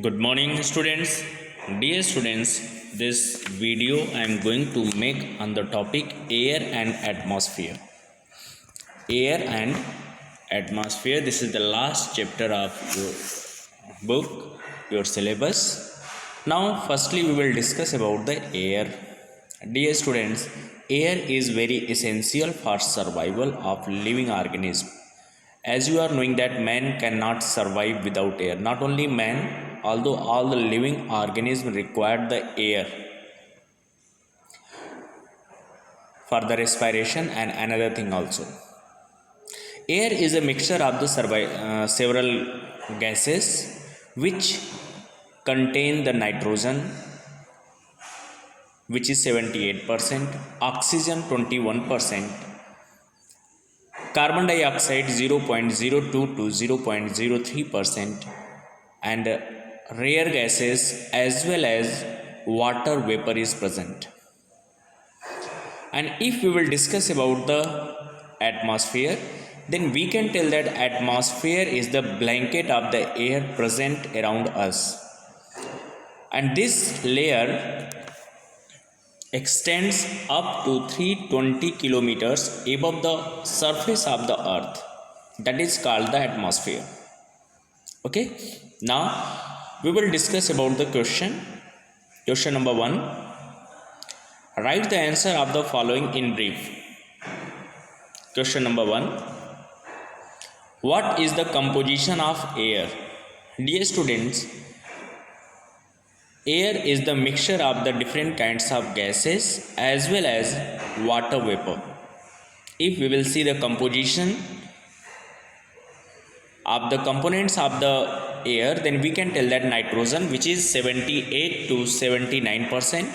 Good morning, students. Dear students, this video I am going to make on the topic air and atmosphere. Air and atmosphere. This is the last chapter of your book, your syllabus. Now, firstly, we will discuss about the air. Dear students, air is very essential for survival of living organism. As you are knowing that man cannot survive without air. Not only man, although all the living organisms require the air for the respiration and another thing also. Air is a mixture of the several gases which contain the nitrogen, which is 78%, oxygen 21%, carbon dioxide 0.02 to 0.03%, and rare gases as well as water vapor is present. And if we will discuss about the atmosphere, then we can tell that atmosphere is the blanket of the air present around us, and this layer extends up to 320 kilometers above the surface of the earth. That is called the atmosphere. Okay, now we will discuss about the question number 1. Write the answer of the following in brief. Question number 1. What is the composition of air? Dear students, air is the mixture of the different kinds of gases as well as water vapor. If we will see the composition of the components of the air, then we can tell that nitrogen, which is 78 to 79%.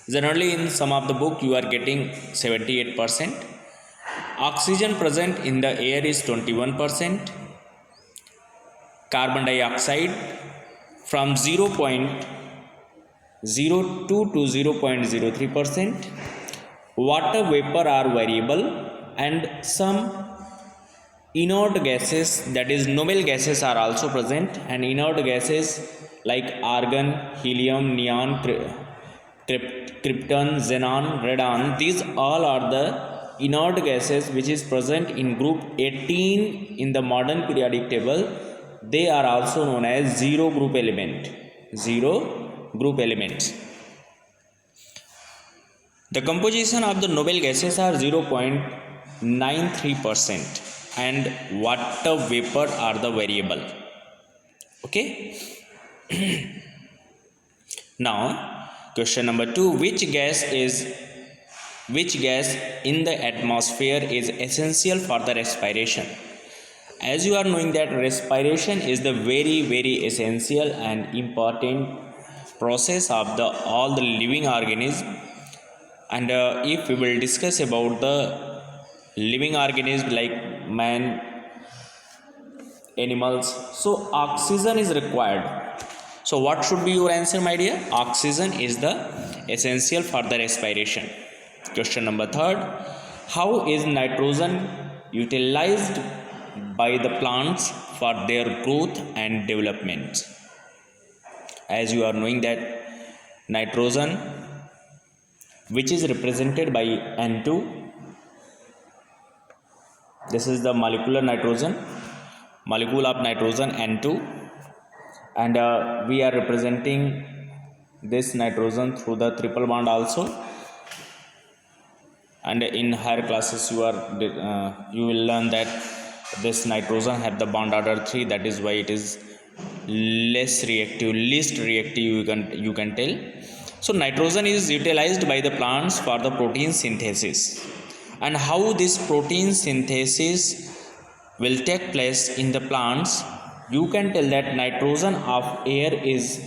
Generally in some of the book you are getting 78%. Oxygen present in the air is 21%. Carbon dioxide from 0.02 to 0.03%. Water vapor are variable, and some inert gases, that is noble gases, are also present, and inert gases like argon, helium, neon, krypton, xenon, radon, these all are the inert gases which is present in group 18 in the modern periodic table. They are also known as zero group elements. The composition of the noble gases are 0.93%, and water vapor are the variable. Okay. Now, question number 2. Which gas in the atmosphere is essential for the respiration? As you are knowing that respiration is the very essential and important process of all the living organism. And if we will discuss about the living organisms like man, animals, so oxygen is required. So what should be your answer, my dear? Oxygen is the essential for the respiration. Question number 3. How is nitrogen utilized by the plants for their growth and development? As you are knowing that nitrogen, which is represented by N2, this is the molecular nitrogen, molecule of nitrogen N2, and we are representing this nitrogen through the triple bond also. And in higher classes you will learn that this nitrogen had the bond order 3, that is why it is least reactive you can tell. So nitrogen is utilized by the plants for the protein synthesis, and how this protein synthesis will take place in the plants, you can tell that nitrogen of air is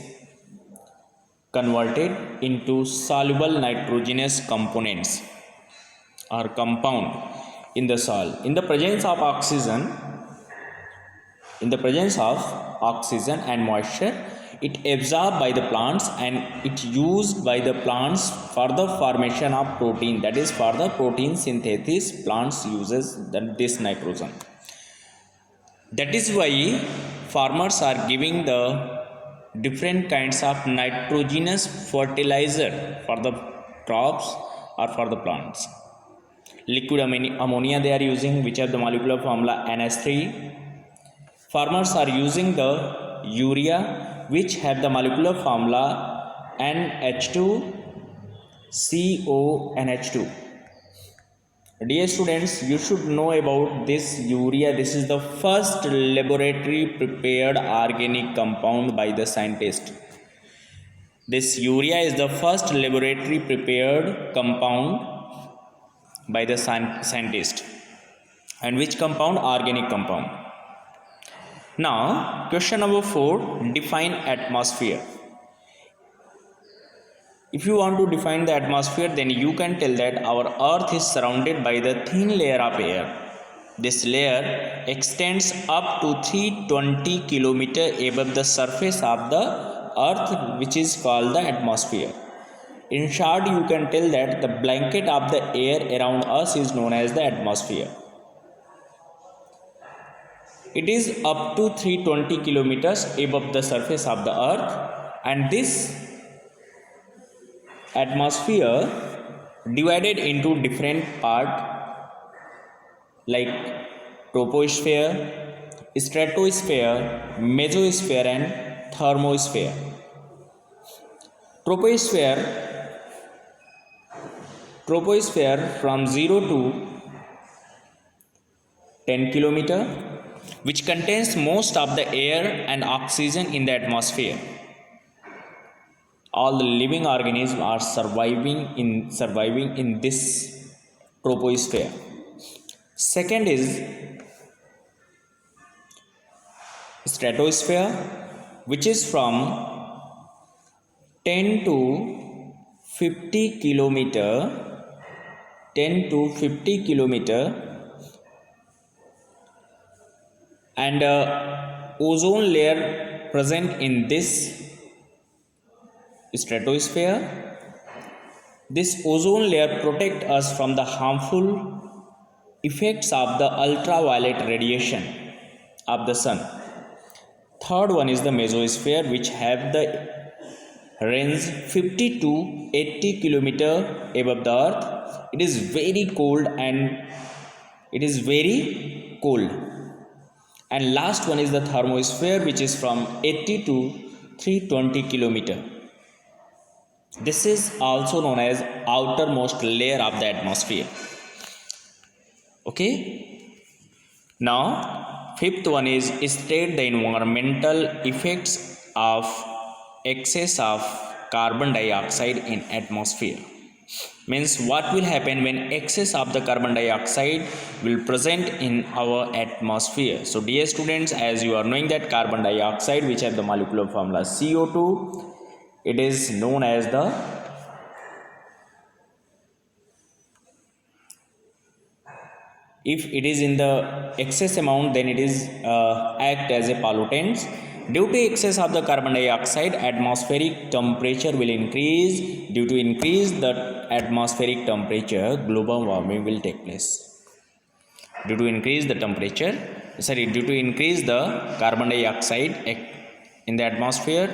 converted into soluble nitrogenous components or compound in the soil. In the presence of oxygen and moisture, it absorbed by the plants and it used by the plants for the formation of protein, that is for the protein synthesis. Plants uses this nitrogen. That is why farmers are giving the different kinds of nitrogenous fertilizer for the crops or for the plants. Liquid ammonia they are using, which have the molecular formula NH3. Farmers are using the urea, which have the molecular formula NH2CONH2. Dear students, you should know about this urea. This is the first laboratory prepared organic compound by the scientist. This urea is the first laboratory prepared compound by the scientist. And which compound? Organic compound. Now, question number 4, define atmosphere. If you want to define the atmosphere, then you can tell that our earth is surrounded by the thin layer of air. This layer extends up to 320 km above the surface of the earth, which is called the atmosphere. In short, you can tell that the blanket of the air around us is known as the atmosphere. It is up to 320 kilometers above the surface of the earth, and this atmosphere divided into different parts like troposphere, stratosphere, mesosphere and thermosphere. Troposphere from 0 to 10 kilometer, which contains most of the air and oxygen in the atmosphere. All the living organisms are surviving in this troposphere. Second is stratosphere, which is from 10 to 50 kilometer and ozone layer present in this stratosphere. This ozone layer protects us from the harmful effects of the ultraviolet radiation of the sun. Third one is the mesosphere, which have the range 50 to 80 kilometer above the earth. It is very cold and last one is the thermosphere, which is from 80 to 320 kilometer. This is also known as outermost layer of the atmosphere. Okay. Now, fifth one is state the environmental effects of excess of carbon dioxide in atmosphere. Means what will happen when excess of the carbon dioxide will present in our atmosphere. So dear students, as you are knowing that carbon dioxide, which have the molecular formula CO2, it is known as the if it is in the excess amount, then it is act as a pollutant. Due to excess of the carbon dioxide, atmospheric temperature will increase. Due to increase the atmospheric temperature, global warming will take place. Due to increase the carbon dioxide in the atmosphere,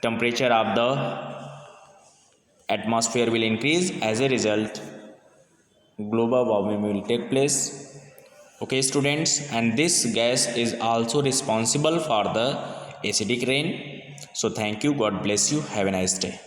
temperature of the atmosphere will increase. As a result, global warming will take place. Okay students, and this gas is also responsible for the acidic rain. So thank you, God bless you, have a nice day.